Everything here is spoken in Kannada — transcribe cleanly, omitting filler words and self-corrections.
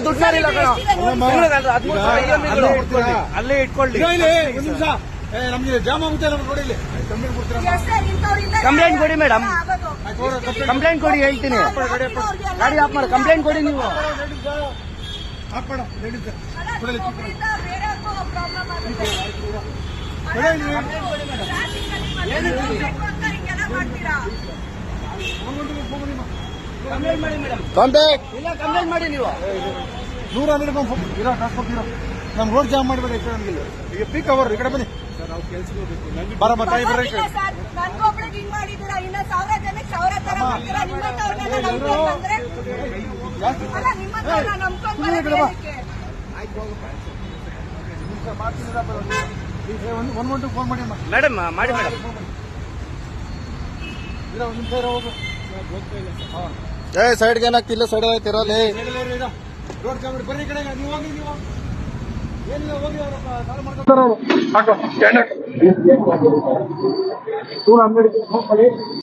ದುಡ್ಡು ಮಾಡಿಲ್ಲ ಕಣ. ಅಲ್ಲೇ ಇಟ್ಕೊಳ್ಳಿ. ನಮ್ಗೆ ಜಾಮ್ ಆಗುತ್ತೆ ನೋಡಿ. ಕಂಪ್ಲೇಂಟ್ ಕೊಡಿ ಮೇಡಮ್, ಕಂಪ್ಲೇಂಟ್ ಕೊಡಿ ಹೇಳ್ತೀನಿ. ಗಾಡಿ ಆಫ್ ಮಾಡಿ ಕಂಪ್ಲೇಂಟ್ ಕೊಡಿ ನೀವು. ಕಂಪ್ಲೇಂಟ್ ಮಾಡಿ ನೀವು. ದೂರ ನಮ್ ರೋಡ್ ಜಾಮ್ ಮಾಡಬೇಡಿ. ಈಗ ಪೀಕ್ ಅವರ್ ಈ ಕಡೆ ಬನ್ನಿ. ಬರಮ್ಮ ತಾಯಿ ಬರ್ರಿ. ಫೋನ್ ಮಾಡಿ ಮೇಡಮ್, ಮಾಡಿ ಮೇಡಮ್. ಸೈಡ್ಗೆ ಏನಾಗ್ತಿಲ್ಲ, ಸೈಡ್ ಆಯ್ತಿರೋಲ್ಲಿ ರೋಡ್ ಜಾಮ್ ಬರ್ರಿ. ಕಡೆ ನೀವು ಹೋಗಿ, ನೀವು ಏನಿಲ್ಲ ಹೋಗಿ. ಅವರು